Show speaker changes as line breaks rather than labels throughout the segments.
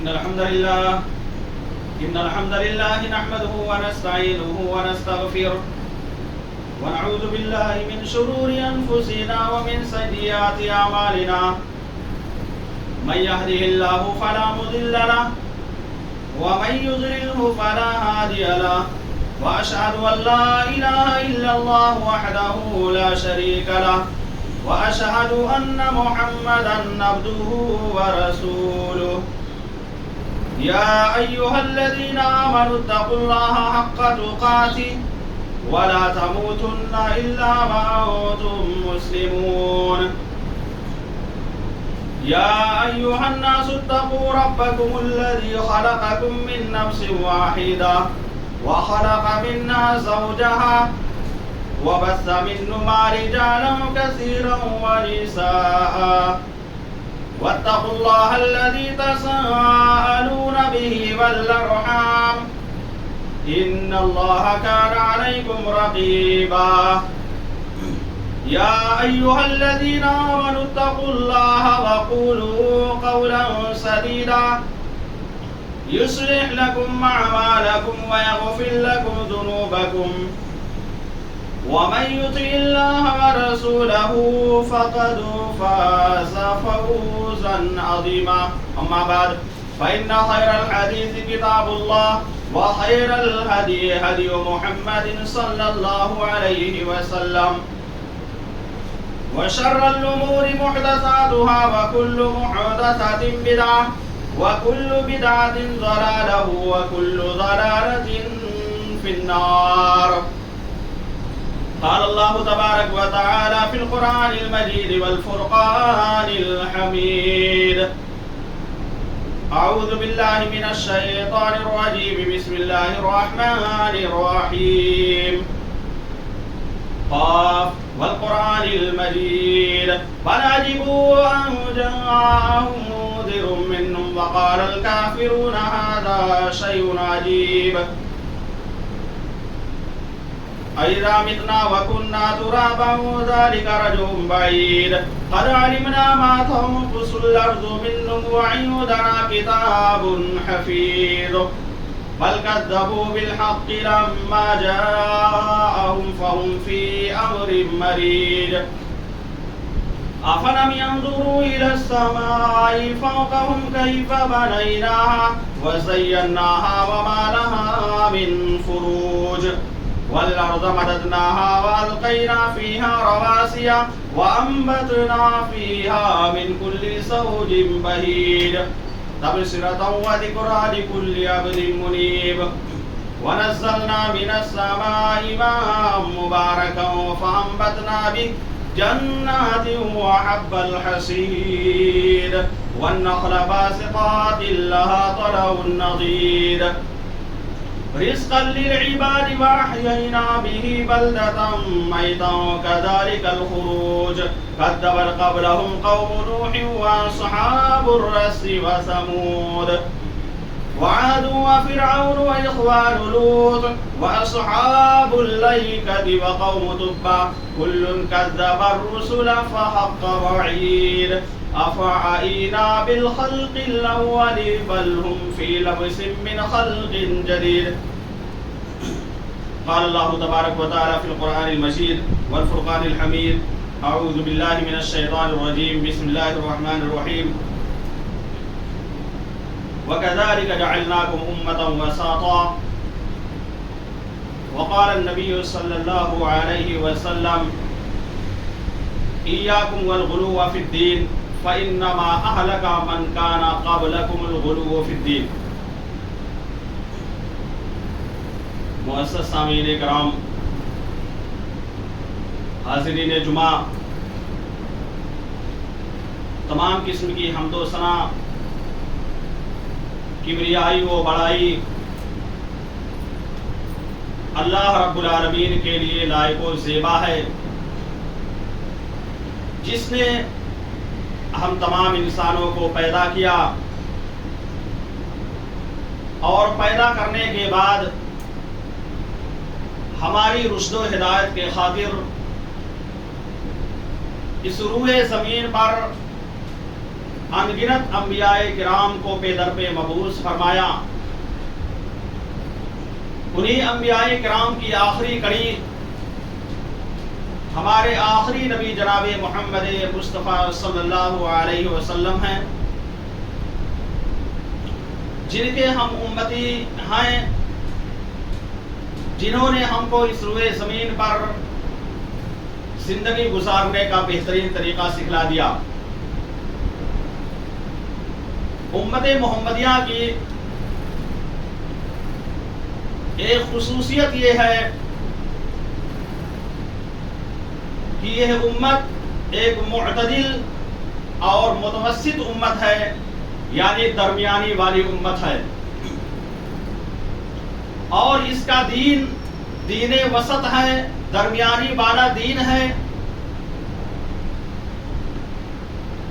إن الحمد لله نحمده ونستعينه ونستغفره ونعوذ بالله من شرور أنفسنا ومن سيئات أعمالنا من يهده الله فلا مضل له ومن يضلله فلا هادي له وأشهد أن لا إله إلا الله وحده لا شريك له وأشهد أن محمدا عبده ورسوله يا أيها الذين آمنوا اتقوا الله حق تقاته ولا تموتن إلا وأنتم مسلمون يا أيها الناس اتقوا ربكم الذي خلقكم من نفس واحدة وخلق منها زوجها وبث منهما رجالا كثيرا ونساء واتقوا الله الذي تساءلون به والأرحام إن الله كان عليكم رقيبا يا أيها الذين آمنوا اتقوا الله وقولوا قولا سديدا يصلح لكم أعمالكم ويغفر لكم ذنوبكم ومن يطع الله ورسوله فقد فاز فوزا عظيما أما بعد فإن خير الحديث كتاب الله وخير الهدي هدي محمد صلى الله عليه وسلم وشر الأمور محدثاتها وكل محدثة بدعة وكل بدعة ضلالة وكل ضلالة في النار. قال الله تبارك وتعالى في القرآن المجيد والفرقان الحميد أعوذ بالله من الشيطان الرجيم بسم الله الرحمن الرحيم قاف والقرآن المجيد بل عجبوا أن جاءهم منذر منهم وقال الكافرون هذا شيء عجيب أئذا متنا وكنا ترابا ذلك رجع بعيد قد علمنا ما تنقص الأرض منهم وعندنا كتاب حفيظ بل كذبوا بالحق لما جاءهم فهم في أمر مريج أفلم ينظروا إلى السماء فوقهم كيف بنيناها وزيناها وما لها من فروج والأرض مددناها وألقينا فيها رواسي وأنبتنا فيها من كل زوج بهيج تبصرة وذكرى لكل عبد منيب ونزلنا من السماء ماء مباركا فأنبتنا به جنات وحب الحصيد والنخل باسقات لها طلع نضيد رزقا للعباد وأحيينا به بلدة ميتا كذلك الخروج كذب قبلهم قوم نوح وأصحاب الرس وثمود وعاد وفرعون وإخوان لوط وأصحاب الأيكة وقوم تبع كل كذب الرسل فحق وعيد أفعينا بالخلق الأول بل هم في لبس من خلق جديد. قال الله تبارك وتعالى في القرآن المجيد والفرقان الحميد أعوذ بالله من الشيطان الرجيم بسم الله الرحمن الرحيم وكذلك جعلناكم أمة وسطا وقال النبي صلى الله عليه وسلم إياكم والغلو في الدين فإنما أهلك من كان قبلكم الغلو في الدين. معزز سامعین کرام، حاضرین جمعہ، تمام قسم کی حمد و ثنا، کبریائی و بڑائی اللہ رب العالمین کے لیے لائق و زیبا ہے، جس نے ہم تمام انسانوں کو پیدا کیا اور پیدا کرنے کے بعد ہماری رشد و ہدایت کے خاطر اس روح زمین پر انگنت انبیاء کرام کو پے در پہ مبعوث فرمایا. انہی انبیاء کرام کی آخری کڑی ہمارے آخری نبی جناب محمد مصطفیٰ صلی اللہ علیہ وسلم ہیں، جن کے ہم امتی ہیں، جنہوں نے ہم کو اس روئے زمین پر زندگی گزارنے کا بہترین طریقہ سکھلا دیا. امت محمدیہ کی ایک خصوصیت یہ ہے کہ یہ امت ایک معتدل اور متوسط امت ہے، یعنی درمیانی والی امت ہے، اور اس کا دین دین وسط ہے، درمیانی والا دین ہے.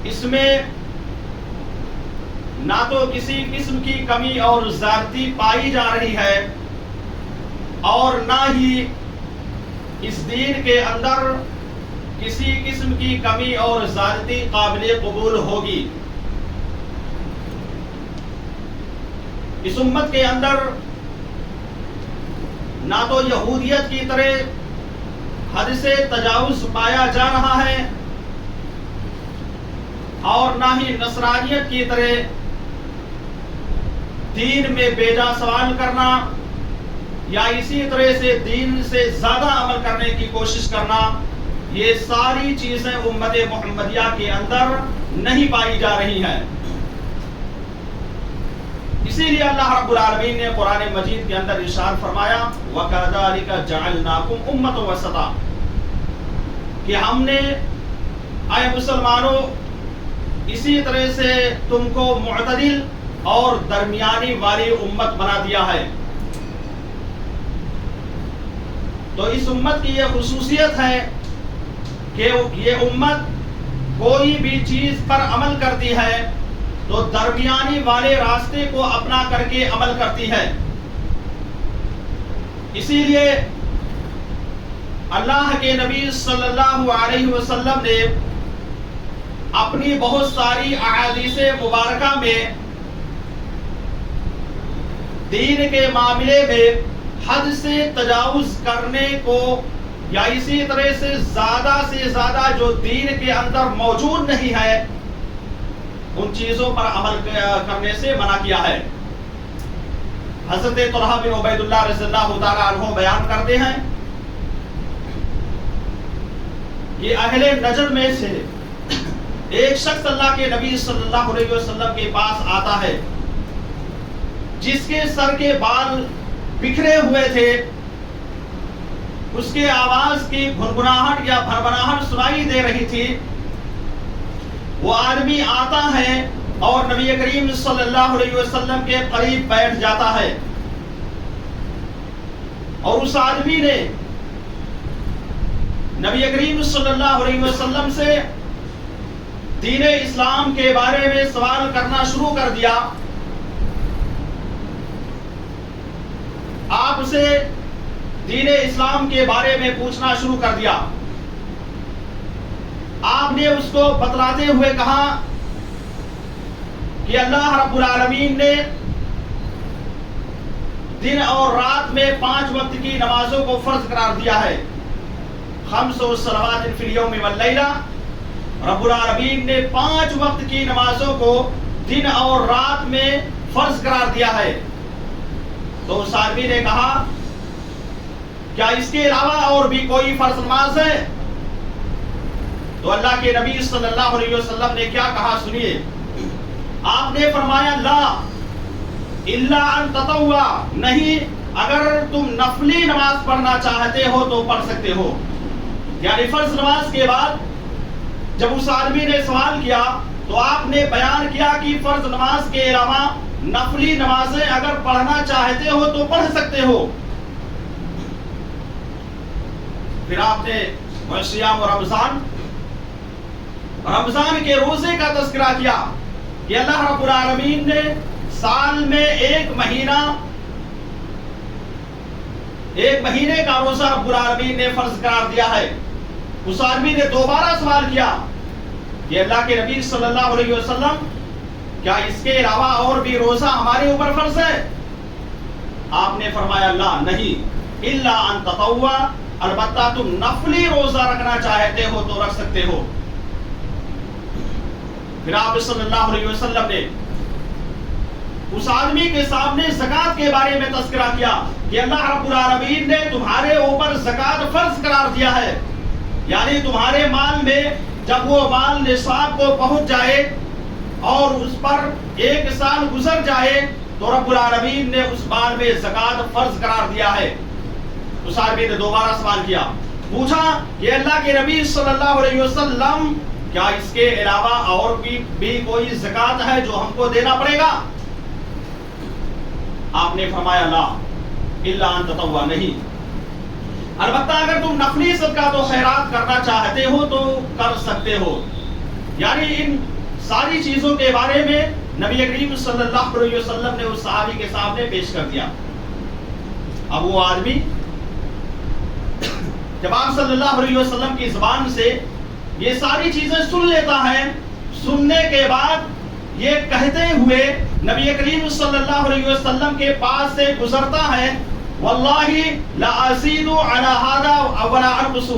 اس میں نہ تو کسی قسم کی کمی اور زیادتی پائی جا رہی ہے، اور نہ ہی اس دین کے اندر کسی قسم کی کمی اور زیادتی قابل قبول ہوگی. اس امت کے اندر نہ تو یہودیت کی طرح حد سے تجاوز پایا جا رہا ہے، اور نہ ہی نصرانیت کی طرح دین میں بیجا سوال کرنا یا اسی طرح سے دین سے زیادہ عمل کرنے کی کوشش کرنا. یہ ساری چیزیں امت محمدیہ کے اندر نہیں پائی جا رہی ہیں. اسی لیے اللہ رب العالمین نے قرآن مجید کے اندر ارشاد فرمایا وَكَذَلِكَ جَعَلْنَاكُمْ أُمَّةً وَسَطًا، کہ ہم نے اے مسلمانوں اسی طرح سے تم کو معتدل اور درمیانی والی امت بنا دیا ہے. تو اس امت کی یہ خصوصیت ہے کہ یہ امت کوئی بھی چیز پر عمل کرتی ہے تو درمیانی والے راستے کو اپنا کر کے عمل کرتی ہے. اسی لیے اللہ کے نبی صلی اللہ علیہ وسلم نے اپنی بہت ساری احادیث مبارکہ میں دین کے معاملے میں حد سے تجاوز کرنے کو یا اسی طرح سے زیادہ جو دین کے اندر موجود نہیں ہے ان چیزوں پر عمل کرنے سے منع کیا ہے. حضرت طلحہ بن عبید اللہ رضی اللہ تعالی عنہ بیان کرتے ہیں کہ اہل نجد میں سے ایک شخص اللہ کے نبی صلی اللہ علیہ وسلم کے پاس آتا ہے جس کے سر کے بال بکھرے ہوئے تھے، اس کے آواز کی گھنگھناہٹ یا بھنبھناہٹ سنائی دے رہی تھی. وہ آدمی آتا ہے اور نبی کریم صلی اللہ علیہ وسلم کے قریب بیٹھ جاتا ہے، اور اس آدمی نے نبی کریم صلی اللہ علیہ وسلم سے دین اسلام کے بارے میں سوال کرنا شروع کر دیا. آپ سے دین اسلام کے بارے میں پوچھنا شروع کر دیا. آپ نے اس کو بتلاتے ہوئے کہا کہ اللہ رب العالمین نے دن اور رات میں 5 وقت کی نمازوں کو فرض قرار دیا ہے. 5 صلوات فی اليوم واللیلہ، رب العالمین نے 5 وقت کی نمازوں کو دن اور رات میں فرض قرار دیا ہے. تو اس آدمی نے کہا کیا اس کے علاوہ اور بھی کوئی فرض نماز ہے؟ تو اللہ کے نبی صلی اللہ علیہ وسلم نے کیا کہا سنیے. آپ نے فرمایا لا الا ان تطوع، نہیں، اگر تم نفلی نماز پڑھنا چاہتے ہو تو پڑھ سکتے ہو. یعنی فرض نماز کے بعد جب اس آدمی نے سوال کیا تو آپ نے بیان کیا کہ فرض نماز کے علاوہ نفلی نمازیں اگر پڑھنا چاہتے ہو تو پڑھ سکتے ہو. پھر آپ نے صیام و رمضان کے روزے کا تذکرہ کیا کہ اللہ رب العالمین نے سال میں ایک مہینے کا روزہ رب العالمین نے فرض قرار دیا ہے. اس آدمی نے دوبارہ سوال کیا کہ اللہ کے نبی صلی اللہ علیہ وسلم کیا اس کے علاوہ اور بھی روزہ ہمارے اوپر فرض ہے؟ آپ نے فرمایا لا، نہیں، الا ان تطوع، البتہ تم نفلی روزہ رکھنا چاہتے ہو تو رکھ سکتے ہو۔ پھر آپ صلی اللہ علیہ وسلم نے اس آدمی کے سامنے زکوٰۃ کے بارے میں تذکرہ کیا کہ اللہ رب العالمین نے تمہارے اوپر زکوٰۃ فرض قرار دیا ہے، یعنی تمہارے مال میں جب وہ مال نصاب کو پہنچ جائے اور اس پر 1 سال گزر جائے تو رب العالمین نے اس مال میں زکوٰۃ فرض قرار دیا ہے۔ اس آدمی نے دوبارہ سوال کیا، پوچھا کہ اللہ کے نبی صلی اللہ علیہ وسلم کیا اس کے علاوہ اور بھی کوئی زکوٰۃ ہے جو ہم کو دینا پڑے گا؟ آپ نے فرمایا لا، الا ان تطوع، نہیں، البتہ اگر تم نفلی صدقات و خیرات کرنا چاہتے ہو تو کر سکتے ہو۔ یعنی ان ساری چیزوں کے بارے میں نبی کریم صلی اللہ علیہ وسلم نے اس صحابی کے سامنے پیش کر دیا۔ اب وہ آدمی جب آپ صلی اللہ علیہ وسلم کی زبان سے یہ ساری چیزیں سن لیتا ہے، سننے کے بعد یہ کہتے ہوئے نبی کریم صلی اللہ علیہ وسلم کے پاس سے گزرتا ہے، واللہ لا ازید علی ھذا ولا انقص،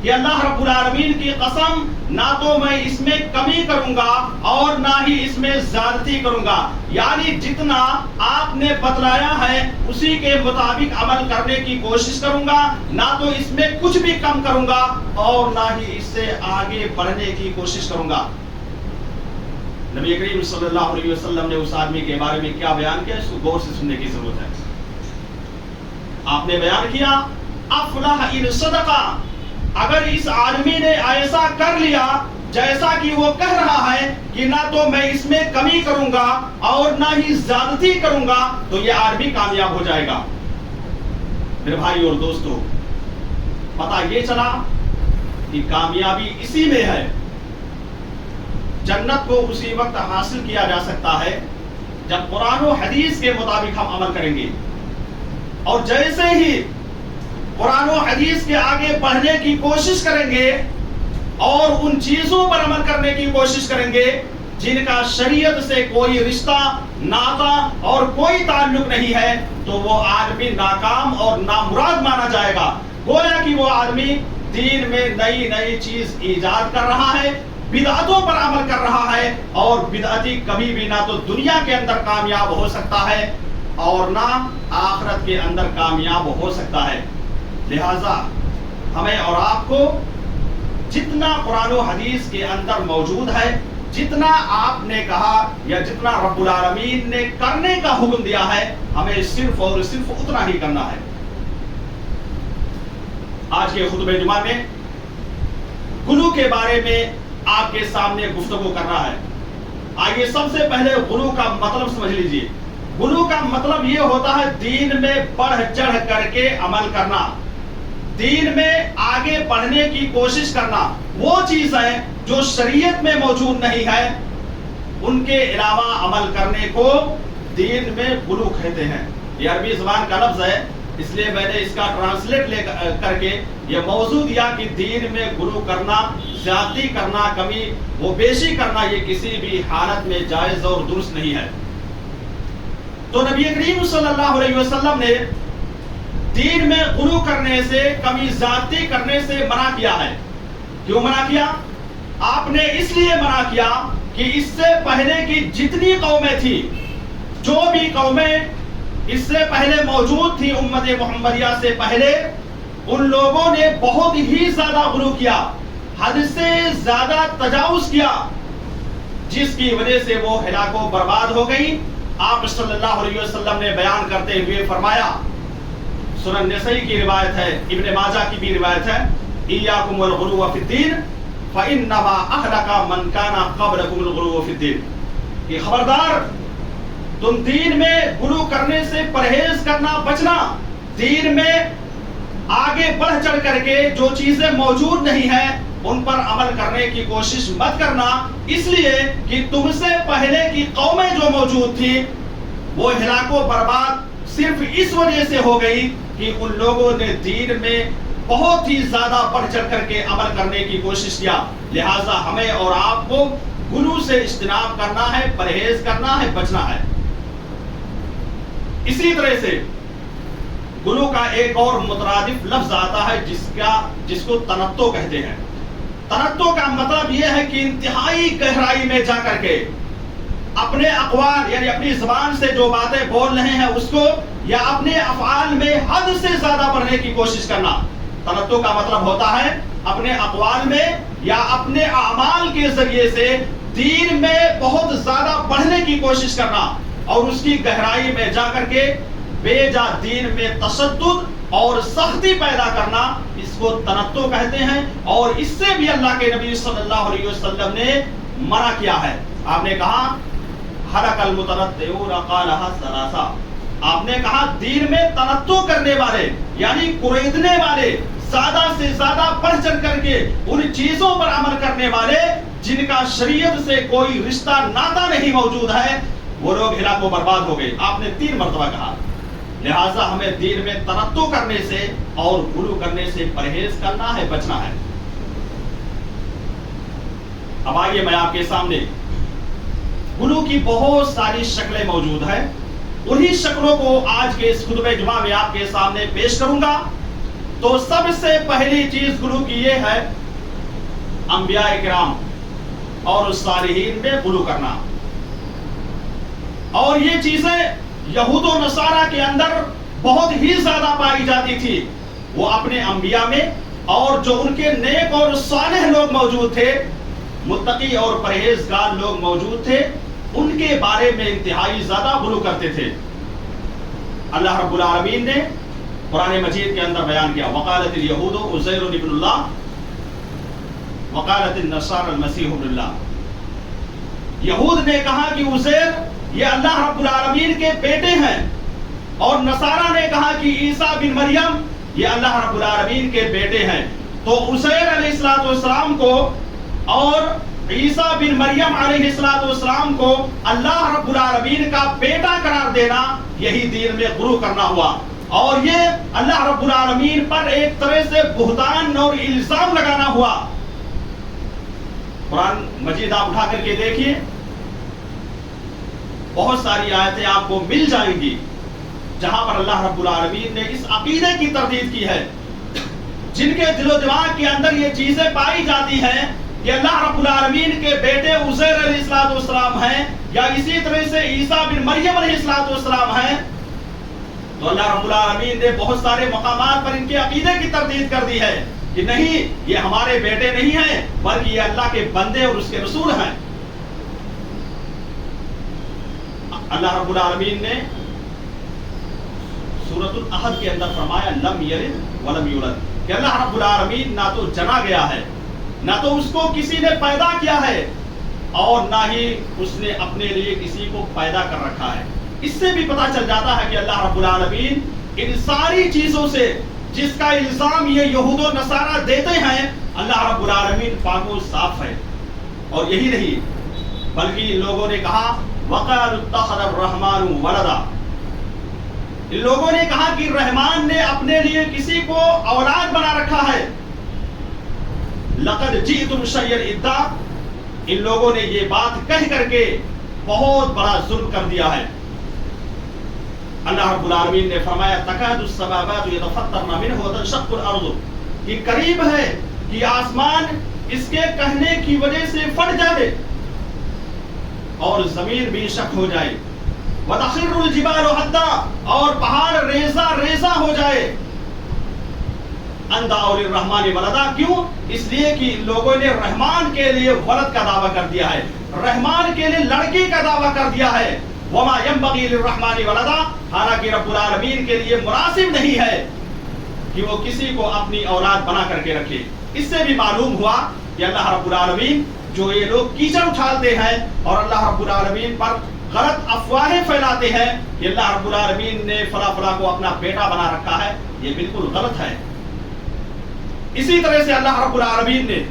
کہ اللہ رب العالمین کی قسم نہ تو میں اس میں کمی کروں گا اور نہ ہی اس میں زیادتی کروں گا، یعنی جتنا آپ نے بتلایا ہے اسی کے مطابق عمل کرنے کی کوشش کروں گا، نہ تو اس میں کچھ بھی کم کروں گا اور نہ ہی اس سے آگے بڑھنے کی کوشش کروں گا۔ نبی کریم صلی اللہ علیہ وسلم نے اس آدمی کے بارے میں کیا بیان کیا، اس کو غور سے سننے کی ضرورت ہے۔ آپ نے بیان کیا افلح ان صدقہ، اگر اس آدمی نے ایسا کر لیا جیسا کہ وہ کہہ رہا ہے کہ نہ تو میں اس میں کمی کروں گا اور نہ ہی زیادتی کروں گا، تو یہ آدمی کامیاب ہو جائے گا۔ میرے بھائی اور دوستو، پتہ یہ چلا کہ کامیابی اسی میں ہے۔ جنت کو اسی وقت حاصل کیا جا سکتا ہے جب قرآن و حدیث کے مطابق ہم عمل کریں گے، اور جیسے ہی قرآن و حدیث کے آگے بڑھنے کی کوشش کریں گے اور ان چیزوں پر عمل کرنے کی کوشش کریں گے جن کا شریعت سے کوئی رشتہ، ناطہ اور کوئی تعلق نہیں ہے، تو وہ آدمی ناکام اور نامراد مانا جائے گا۔ گویا کہ وہ آدمی دین میں نئی نئی چیز ایجاد کر رہا ہے، بدعتوں پر عمل کر رہا ہے، اور بدعتی کبھی بھی نہ تو دنیا کے اندر کامیاب ہو سکتا ہے اور نہ آخرت کے اندر کامیاب ہو سکتا ہے۔ لہذا ہمیں اور آپ کو جتنا قرآن و حدیث کے اندر موجود ہے، جتنا آپ نے کہا یا جتنا رب العالمین نے کرنے کا حکم دیا ہے، ہمیں صرف اور صرف اتنا ہی کرنا ہے۔ آج کے خطبہ جمعہ میں غلو کے بارے میں آپ کے سامنے گفتگو کرنا ہے۔ آئیے سب سے پہلے غلو کا مطلب سمجھ لیجئے۔ غلو کا مطلب یہ ہوتا ہے دین میں بڑھ چڑھ کر کے عمل کرنا، دین میں آگے بڑھنے کی کوشش کرنا۔ وہ چیز ہے جو شریعت میں موجود نہیں ہے، ان کے علاوہ عمل کرنے کو دین میں غلو کہتے ہیں۔ یہ عربی زبان کا لفظ ہے، اس لیے میں نے اس کا ٹرانسلیٹ کر کے یہ موضوع دیا کہ دین میں غلو کرنا، زیادتی کرنا، کمی و بیشی کرنا، یہ کسی بھی حالت میں جائز اور درست نہیں ہے۔ تو نبی کریم صلی اللہ علیہ وسلم نے دین میں غلو کرنے سے، کمی زیادتی کرنے سے منع کیا ہے۔ کیوں منع کیا؟ آپ نے اس لیے منع کیا کہ اس سے پہلے کی جتنی قومیں تھیں، جو بھی قومیں اس سے پہلے موجود تھی، امت محمدیہ سے پہلے، ان لوگوں نے بہت ہی زیادہ غلو کیا، حد سے زیادہ تجاوز کیا، جس کی وجہ سے وہ ہلاک و برباد ہو گئی۔ آپ صلی اللہ علیہ وسلم نے بیان کرتے ہوئے فرمایا، سنن نسائی کی روایت ہے، ابن ماجہ کی بھی روایت ہے، ایاکم والغلو فی الدین فانما اہلک من کان قبلکم الغلو فی الدین، کہ خبردار تم دین میں غلو کرنے سے پرہیز کرنا، بچنا، دین میں آگے بڑھ چڑھ کر کے جو چیزیں موجود نہیں ہیں ان پر عمل کرنے کی کوشش مت کرنا، اس لیے کہ تم سے پہلے کی قومیں جو موجود تھی وہ ہلاک و برباد صرف اس وجہ سے ہو گئی کہ ان لوگوں نے دین میں بہت ہی زیادہ بڑھ چڑھ کر کے عمل کرنے کی کوشش کیا. لہٰذا ہمیں اور آپ کو غلو سے اجتناب کرنا ہے، پرہیز کرنا ہے، بچنا ہے. اسی طرح سے غلو کا ایک اور مترادف لفظ آتا ہے جس کو تنطع کہتے ہیں. تنطع کا مطلب یہ ہے کہ انتہائی گہرائی میں جا کر کے اپنے اقوال یعنی اپنی زبان سے جو باتیں بول رہے ہیں اس کو یا اپنے افعال میں حد سے زیادہ بڑھنے کی کوشش کرنا. تنطع کا مطلب ہوتا ہے اپنے اقوال میں یا اپنے اعمال کے ذریعے سے دین میں بہت زیادہ بڑھنے کی کوشش کرنا اور اس کی گہرائی میں جا کر کے بے جا دین میں تشدد اور سختی پیدا کرنا. اس کو تنطع کہتے ہیں اور اس سے بھی اللہ کے نبی صلی اللہ علیہ وسلم نے منع کیا ہے. آپ نے کہا حلق المتنطعون قالها ثلاثا. آپ نے کہا دین میں تنطع کرنے والے یعنی قریدنے والے، زیادہ سے زیادہ بڑھ چڑھ کر کے ان چیزوں پر عمل کرنے والے جن کا شریعت سے کوئی رشتہ ناتا نہیں موجود ہے، وہ لوگ ہلاک و برباد ہو گئے. آپ نے 3 مرتبہ کہا. لہٰذا ہمیں دین میں تنطع کرنے سے اور غلو کرنے سے پرہیز کرنا ہے، بچنا ہے. اب آئیے میں آپ کے سامنے غلو کی بہت ساری شکلیں موجود ہیں، انہی شکلوں کو آج کے اس خطبہ جمعہ میں آپ کے سامنے پیش کروں گا. تو سب سے پہلی چیز غلو کی یہ ہے انبیاء کرام اور صالحین میں غلو کرنا. اور یہ چیزیں یہود و نصارہ کے اندر بہت ہی زیادہ پائی جاتی تھی. وہ اپنے انبیاء میں اور جو ان کے نیک اور صالح لوگ موجود تھے، متقی اور پرہیزگار لوگ موجود تھے، ان کے بارے میں انتہائی زیادہ غلو کرتے تھے. اللہ رب العالمین نے قرآن مجید کے اندر بیان کیا وقالت الیہود عزیر ابن اللہ وقالت النصارى المسیح ابن اللہ. یہود نے کہا کہ عزیر یہ اللہ رب العالمین کے بیٹے ہیں اور نصارہ نے کہا کہ عیسیٰ بن مریم یہ اللہ رب العالمین کے بیٹے ہیں. تو عزیر علیہ السلام کو اور عیسیٰ بن مریم علیہ السلام کو اللہ رب العالمین کا بیٹا قرار دینا یہی دین میں غلو کرنا ہوا. اور یہ اللہ رب العالمین پر ایک طرح سے بہتان اور الزام لگانا ہوا. قرآن مجید آپ اٹھا کر کے دیکھیے، بہت ساری آیتیں آپ کو مل جائیں گی جہاں پر اللہ رب العالمین نے اس عقیدے کی تردید کی ہے. جن کے دل و دماغ کے اندر یہ چیزیں پائی جاتی ہیں کہ اللہ رب العالمین کے بیٹے عزیر علیہ السلام ہیں یا اسی طرح سے عیسیٰ بن مریم علیہ السلام ہیں، تو اللہ رب العالمین نے بہت سارے مقامات پر ان کے عقیدے کی تردید کر دی ہے کہ نہیں، یہ ہمارے بیٹے نہیں ہیں بلکہ یہ اللہ کے بندے اور اس کے رسول ہیں. اللہ رب العالمین نے سورۃ الاحد کے اندر فرمایا لم یلد ولم یولد کہ اللہ رب العالمین نہ تو جنا گیا ہے، نہ تو اس کو کسی نے پیدا کیا ہے اور نہ ہی اس نے اپنے لیے کسی کو پیدا کر رکھا ہے. اس سے بھی پتہ چل جاتا ہے کہ اللہ رب العالمین ان ساری چیزوں سے جس کا الزام یہ یہود و نصارہ دیتے ہیں، اللہ رب العالمین پاک و صاف ہے. اور یہی نہیں بلکہ ان لوگوں نے کہا وَقَالُوا اتَّخَذَ الرَّحْمَٰنُ وَلَدًا. ان لوگوں نے کہا کہ رحمان نے اپنے لیے کسی کو اولاد بنا رکھا ہے. لَقَدْ جِئْتُمْ شَيْئًا إِدًّا. ان لوگوں نے یہ بات کہہ کر کے بہت بڑا ظلم کر دیا ہے. اللہ رب العالمین نے فرمایا تکاد السماوات یتفطرن منہ وتنشق الارض، کہ قریب ہے کہ آسمان اس کے کہنے کی وجہ سے پھٹ جائے اور زمین بھی شک ہو جائے. وتخر الجبال حدا، اور پہاڑ ریزہ ریزہ ہو جائے. ان دعوا للرحمن ولدا، کیوں؟ اس لیے کہ لوگوں نے رحمان کے لیے ولد کا دعویٰ کر دیا ہے، رحمان کے لیے لڑکی کا دعویٰ کر دیا ہے. وما ينبغي للرحمن ولدا، حالانکہ رب العالمین کے لیے مناسب نہیں ہے کہ وہ کسی کو اپنی اولاد بنا کر کے رکھے. اس سے بھی معلوم ہوا کہ اللہ رب العالمین جو یہ لوگ کیچڑ اٹھالتے ہیں اور اللہ رب العالمین پر غلط افواہیں پھیلاتے ہیں کہ اللہ رب العالمین نے فلاں فلاں کو اپنا بیٹا بنا رکھا ہے، یہ بالکل غلط ہے. اسی طرح سے اللہ رب العالمین نے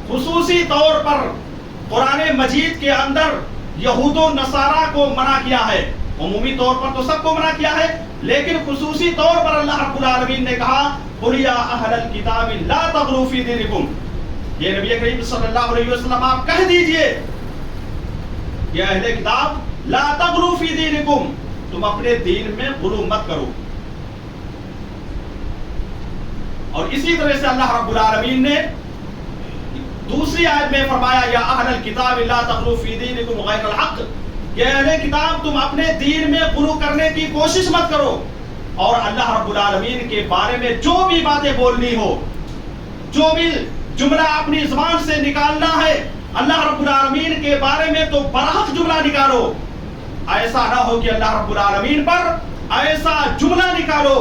خصوصی طور پر قرآن مجید کے اندر یہود و نصارہ کو منع کیا ہے. عمومی طور پر تو سب کو منع کیا ہے، لیکن خصوصی طور پر اللہ رب العالمین نے کہا قُلْ يَا أَهْلَ الْكِتَابِ لَا تَغْلُوا فِي دِينِكُمْ، یہ نبی کریم صلی اللہ علیہ وسلم آپ کہہ دیجئے کہ اہل کتاب لا تغلوا فی دینکم، تم اپنے دین میں غلو مت کرو. اور اسی طرح سے اللہ رب العالمین نے دوسری آیت میں فرمایا یا اہل الکتاب لا تغلوا فی دینکم غیر الحق، کہ اہل کتاب تم اپنے دین میں غلو کرنے کی کوشش مت کرو. اور اللہ رب العالمین کے بارے میں جو بھی باتیں بولنی ہو، جو بھی جملہ اپنی زبان سے نکالنا ہے اللہ رب العالمین کے بارے میں تو برحق جملہ نکالو. ایسا نہ ہو کہ اللہ رب العالمین پر ایسا جملہ نکالو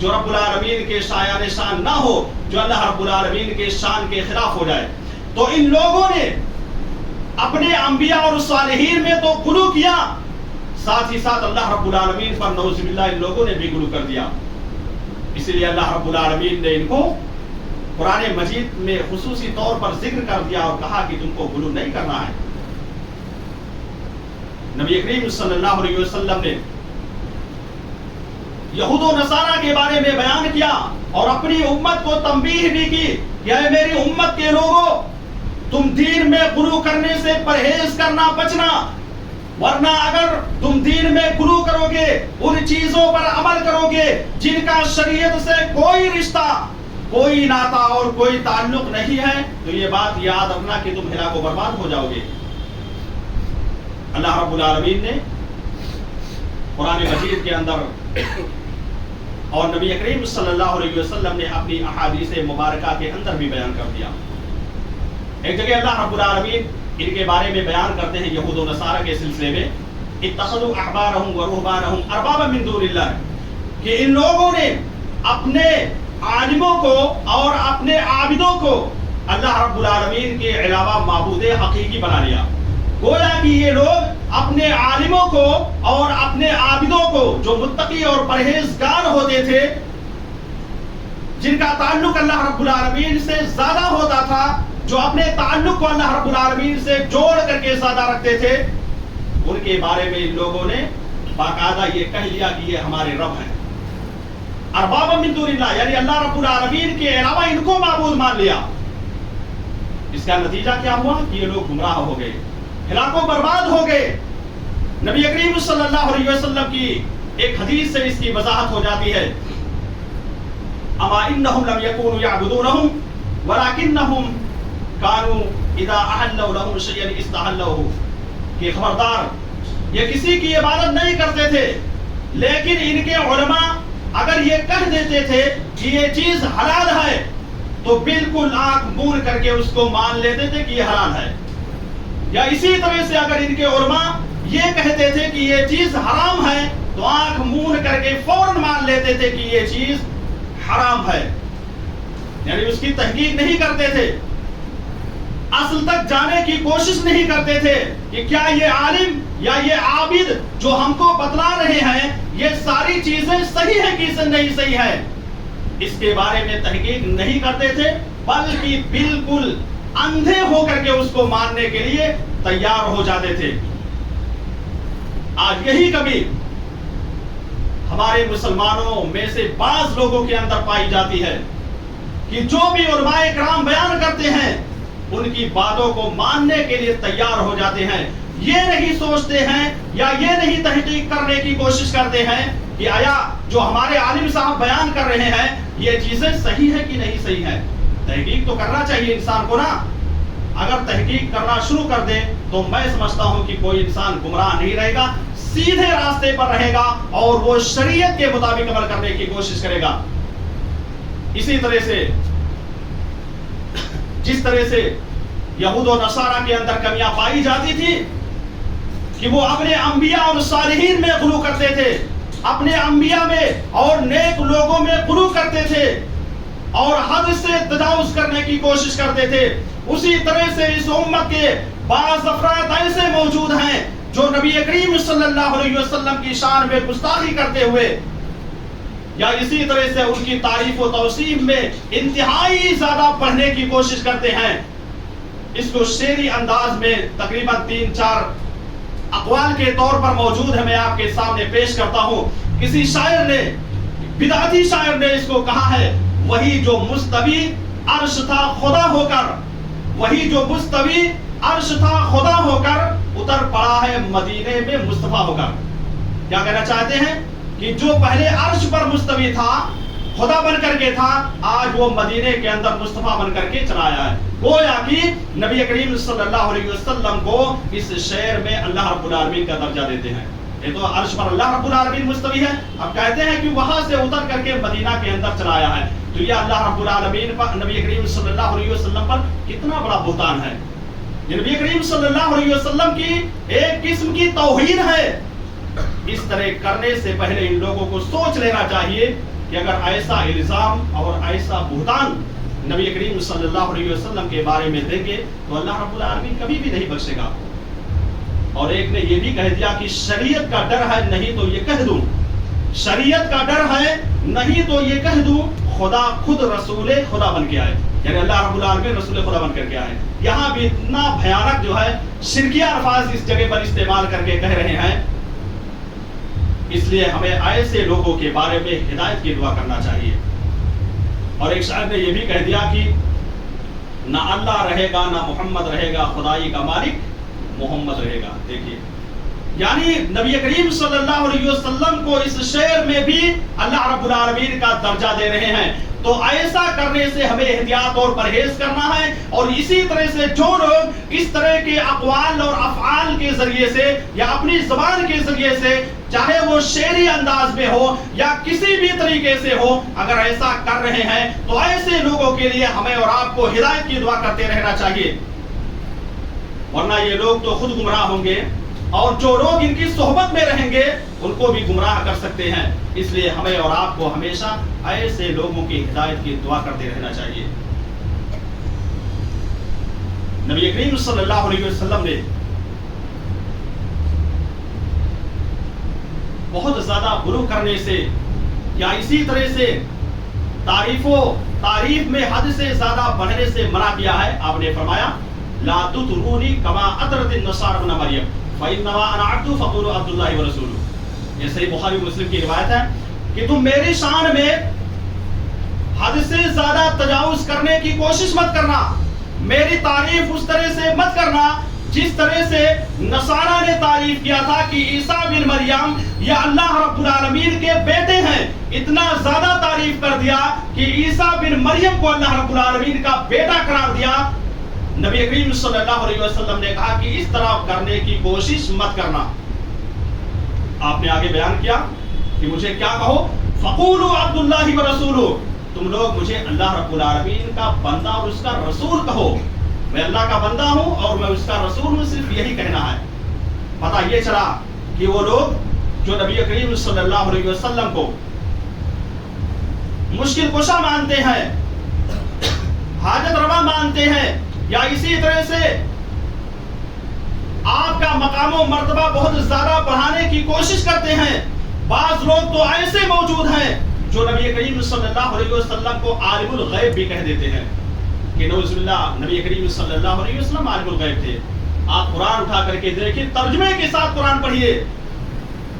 جو رب العالمین کے شایان شان نہ ہو، جو اللہ رب العالمین کے شان کے خلاف ہو جائے. تو ان لوگوں نے اپنے انبیاء اور صالحین میں تو غلو کیا، ساتھ ہی ساتھ اللہ رب العالمین پر نعوذ باللہ ان لوگوں نے بھی غلو کر دیا. اسی لیے اللہ رب العالمین نے ان کو قرآن مجید میں خصوصی طور پر ذکر کر دیا اور کہا کہ تم کو غلو نہیں کرنا ہے. نبی کریم صلی اللہ علیہ وسلم نے یہود و نصارہ کے بارے میں بیان کیا اور اپنی امت کو تنبیہ بھی کی کہ اے میری امت کے لوگوں، تم دین میں غلو کرنے سے پرہیز کرنا، بچنا، ورنہ اگر تم دین میں غلو کرو گے، ان چیزوں پر عمل کرو گے جن کا شریعت سے کوئی رشتہ، کوئی ناتا اور کوئی تعلق نہیں ہے، تو یہ بات یاد رکھنا کہ تم ہلاک و برباد ہو جاؤ گے. اللہ رب العالمین نے قرآن مجید کے اندر اور نبی کریم صلی اللہ علیہ وسلم نے اپنی احادیث مبارکہ کے اندر بھی بیان کر دیا. ایک جگہ اللہ رب العالمین ان کے بارے میں بیان کرتے ہیں یہود و نصارہ کے سلسلے میں اتخذوا احبارهم ورهبانهم اربابا من دون اللہ، کہ ان لوگوں نے اپنے عالموں کو اور اپنے عابدوں کو اللہ رب العالمین کے علاوہ معبود حقیقی بنا لیا. گویا کہ یہ لوگ اپنے عالموں کو اور اپنے عابدوں کو جو متقی اور پرہیزگار ہوتے تھے، جن کا تعلق اللہ رب العالمین سے زیادہ ہوتا تھا، جو اپنے تعلق کو اللہ رب العالمین سے جوڑ کر کے زیادہ رکھتے تھے، ان کے بارے میں ان لوگوں نے باقاعدہ یہ کہہ لیا کہ یہ ہمارے رب ہیں. ارباب من دون اللہ، یعنی اللہ رب العالمین کے علاوہ ان کو معبود مان لیا. اس کا نتیجہ کیا ہوا کہ یہ لوگ گمراہ ہو گئے، ہلاک و برباد ہو گئے. نبی کریم صلی اللہ علیہ وسلم کی ایک حدیث سے اس کی وضاحت ہو جاتی ہے. اما انہم لم یکونوا یعبدونہم ولکنہم کانوا اذا احلوا لهم شیئا استحلوه، کہ خبردار یہ کسی کی عبادت نہیں کرتے تھے، لیکن ان کے علماء اگر یہ کہہ دیتے تھے کہ یہ چیز حلال ہے تو بالکل آنکھ موند کر کے اس کو مان لیتے تھے کہ یہ حلال ہے. یا اسی طرح سے اگر ان کے علماء یہ کہتے تھے کہ یہ چیز حرام ہے تو آنکھ موند کر کے فوراً مان لیتے تھے کہ یہ چیز حرام ہے، یعنی اس کی تحقیق نہیں کرتے تھے، اصل تک جانے کی کوشش نہیں کرتے تھے کہ کیا یہ عالم یا یہ عابد جو ہم کو بتلا رہے ہیں یہ ساری چیزیں صحیح ہے کہ نہیں صحیح ہے. اس کے بارے میں تحقیق نہیں کرتے تھے، بلکہ بالکل اندھے ہو کر کے اس کو ماننے کے لیے تیار ہو جاتے تھے. آج یہی کمی ہمارے مسلمانوں میں سے بعض لوگوں کے اندر پائی جاتی ہے کہ جو بھی علماء کرام بیان کرتے ہیں ان کی باتوں کو ماننے کے لیے تیار ہو جاتے ہیں. یہ نہیں سوچتے ہیں یا یہ نہیں تحقیق کرنے کی کوشش کرتے ہیں کہ آیا جو ہمارے عالم صاحب بیان کر رہے ہیں یہ چیزیں صحیح ہے کہ نہیں صحیح ہے. تحقیق تو کرنا چاہیے انسان کو نا. اگر تحقیق کرنا شروع کر دے تو میں سمجھتا ہوں کہ کوئی انسان گمراہ نہیں رہے گا، سیدھے راستے پر رہے گا اور وہ شریعت کے مطابق عمل کرنے کی کوشش کرے گا. اسی طرح سے جس طرح سے یہود و نصارہ کے اندر کمیاں پائی جاتی تھی کہ وہ اپنے انبیاء اور صالحین میں غلو کرتے تھے، اپنے انبیاء میں اور نیک لوگوں میں غلو کرتے تھے اور حد سے تجاوز کرنے کی کوشش کرتے تھے، اسی طرح سے اس امت کے بعض افراد ایسے موجود ہیں جو نبی کریم صلی اللہ علیہ وسلم کی شان میں گستاخی کرتے ہوئے یا اسی طرح سے ان کی تعریف و توصیف میں انتہائی زیادہ پڑھنے کی کوشش کرتے ہیں. اس کو شعری انداز میں تقریباً 3-4 اقوال کے طور پر موجود ہے، میں آپ کے سامنے پیش کرتا ہوں کہ کسی شاعر نے، بدعتی شاعر نے اس کو کہا ہے، وہی جو مستوی عرش تھا خدا ہو کر، وہی جو مستوی عرش تھا خدا ہو کر اتر پڑا ہے مدینے میں مصطفیٰ ہو کر۔ کیا کہنا چاہتے ہیں کہ جو پہلے عرش پر مستوی تھا، خدا بن کر کے تھا، آج وہ مدینے کے اندر مصطفیٰ بن کر کے چلا آیا ہے۔ گویا کہ نبی کریم صلی اللہ علیہ وسلم کو اس شعر میں اللہ رب العالمین کا درجہ دیتے ہیں۔ یہ تو عرش پر اللہ رب العالمین مستوی ہے، اب کہتے ہیں کہ وہاں سے اتر کر کے مدینہ کے اندر چلا آیا ہے، تو یہ اللہ رب العالمین پر، نبی کریم صلی اللہ علیہ وسلم پر کتنا بڑا بہتان ہے۔ یہ نبی کریم صلی اللہ علیہ وسلم کی ایک قسم کی توہین ہے۔ اس طرح کرنے سے پہلے ان لوگوں کو سوچ لینا چاہیے کہ اگر ایسا الزام اور ایسا بہتان نبی کریم صلی اللہ علیہ وسلم کے بارے میں دیں گے تو اللہ رب العالمین کبھی بھی نہیں بخشے گا۔ اور ایک نے یہ بھی کہہ دیا کہ شریعت کا ڈر ہے نہیں تو یہ کہہ دوں، شریعت کا ڈر ہے نہیں تو یہ کہہ دوں، خدا خود رسول خدا بن کے آئے، یعنی اللہ رب العالمین رسول خدا بن کر کے آئے۔ یہاں بھی اتنا بھیانک جو ہے شرکیہ الفاظ اس جگہ پر استعمال کر کے کہہ رہے ہیں، اس لیے ہمیں ایسے لوگوں کے بارے میں ہدایت کی دعا کرنا چاہیے۔ اور ایک شاعر نے یہ بھی کہہ دیا کہ نہ اللہ رہے گا نہ محمد رہے گا، خدائی کا مالک محمد رہے گا۔ دیکھیے، یعنی نبی کریم صلی اللہ علیہ وسلم کو اس شعر میں بھی اللہ رب العالمین کا درجہ دے رہے ہیں، تو ایسا کرنے سے ہمیں احتیاط اور پرہیز کرنا ہے۔ اور اسی طرح سے جو لوگ اس طرح کے اقوال اور افعال کے ذریعے سے یا اپنی زبان کے ذریعے سے، چاہے وہ شعری انداز میں ہو یا کسی بھی طریقے سے ہو، اگر ایسا کر رہے ہیں تو ایسے لوگوں کے لیے ہمیں اور آپ کو ہدایت کی دعا کرتے رہنا چاہیے، ورنہ یہ لوگ تو خود گمراہ ہوں گے اور جو لوگ ان کی صحبت میں رہیں گے ان کو بھی گمراہ کر سکتے ہیں۔ اس لیے ہمیں اور آپ کو ہمیشہ ایسے لوگوں کی ہدایت کی دعا کرتے رہنا چاہیے۔ نبی کریم صلی اللہ علیہ وسلم نے بہت زیادہ غلو کرنے سے یا اسی طرح سے تعریف میں حد سے زیادہ بڑھنے سے منع کیا ہے۔ آپ نے فرمایا لا تطرونی کما اطرت النصارى ابن مریم فانما انا عبد فقولوا عبد اللہ ورسولہ۔ یہ صحیح بخاری مسلم کی روایت ہے کہ تم میری شان میں حد سے زیادہ تجاوز کرنے کی کوشش مت کرنا، میری تعریف اس طرح سے مت کرنا جس طرح سے نصارہ نے تعریف کیا تھا کہ عیسیٰ بن مریم یہ اللہ رب العالمین کے بیٹے ہیں، اتنا زیادہ تعریف کر دیا کہ عیسیٰ بن مریم کو اللہ رب العالمین کا بیٹا قرار دیا۔ نبی کریم صلی اللہ علیہ وسلم نے کہا کہ اس طرح کرنے کی کوشش مت کرنا۔ آپ نے آگے بیان کیا کہ مجھے کیا کہو، فقولوا عبد اللہ ورسولہ، تم لوگ مجھے اللہ رب العالمین کا بندہ اور اس کا رسول کہو، میں اللہ کا بندہ ہوں اور میں اس کا رسول ہوں، صرف یہی کہنا ہے۔ پتہ یہ چلا کہ وہ لوگ جو نبی کریم صلی اللہ علیہ وسلم کو مشکل کشا مانتے ہیں، حاجت روا مانتے ہیں، یا اسی طرح سے آپ کا مقام و مرتبہ بہت زیادہ بڑھانے کی کوشش کرتے ہیں، بعض لوگ تو ایسے موجود ہیں جو نبی کریم صلی اللہ علیہ وسلم کو عالم الغیب بھی کہہ دیتے ہیں کہ نعوذ باللہ نبی کریم صلی اللہ علیہ وسلم عالم الغیب تھے۔ آپ قرآن اٹھا کر کے دیکھیں، ترجمے کے ساتھ قرآن پڑھیے،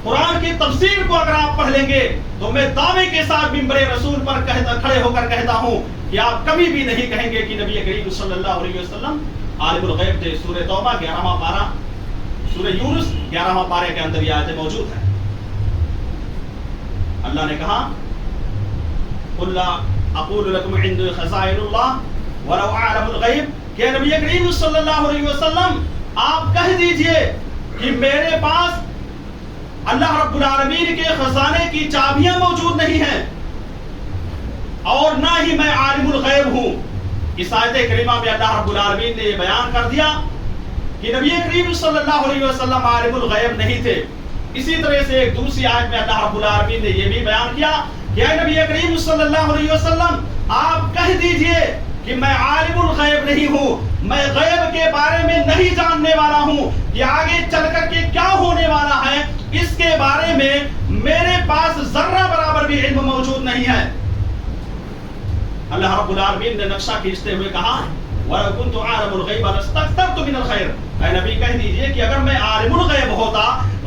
قرآن کی تفسیر کو اگر آپ پڑھ لیں گے تو میں دعوے کے ساتھ منبر رسول پر کھڑے ہو کر کہتا ہوں کہ آپ کبھی بھی نہیں کہیں گے کہ نبی کریم صلی اللہ علیہ وسلم عالم الغیب تھے۔ سورہ توبہ 11واں پارہ، سورہ یونس 11واں پارے کے اندر یہ آیتیں موجود ہیں۔ اللہ نے کہا قل لا اقول لكم عندي خزائن الله ولو اعلم الغیب، کہ نبی کریم صلی اللہ علیہ وسلم آپ کہہ دیجئے کہ میرے پاس اللہ رب العالمین کے خزانے کی چابیاں موجود نہیں ہیں اور نہ ہی میں عالم الغیب ہوں۔ اس آیت کریمہ میں اللہ رب العالمین نے یہ بیان کر دیا کہ نبی کریم صلی اللہ علیہ وسلم عالم الغیب نہیں تھے۔ اسی طرح سے ایک دوسری آیت میں اللہ رب العالمین نے یہ بھی بیان کیا کہ اے نبی کریم صلی اللہ علیہ وسلم آپ کہہ دیجئے کہ میں عالم الغیب نہیں ہوں، میں غیب کے بارے میں نہیں جاننے والا ہوں کہ آگے چل کر کے کیا ہونے والا ہے، اس کے بارے میں میرے پاس ذرہ برابر بھی علم موجود نہیں ہے۔ اللہ رب العالمین نے نقشہ کھینچتے ہوئے کہا وَلَوْ كُنْتُ عَالِمُ الْغَيْبَ لَاسْتَكْثَرْتُ مِنَ الْخَيْرِ، اے نبی کہہ دیجئے کہ اگر میں عالم الغیب ہوتا،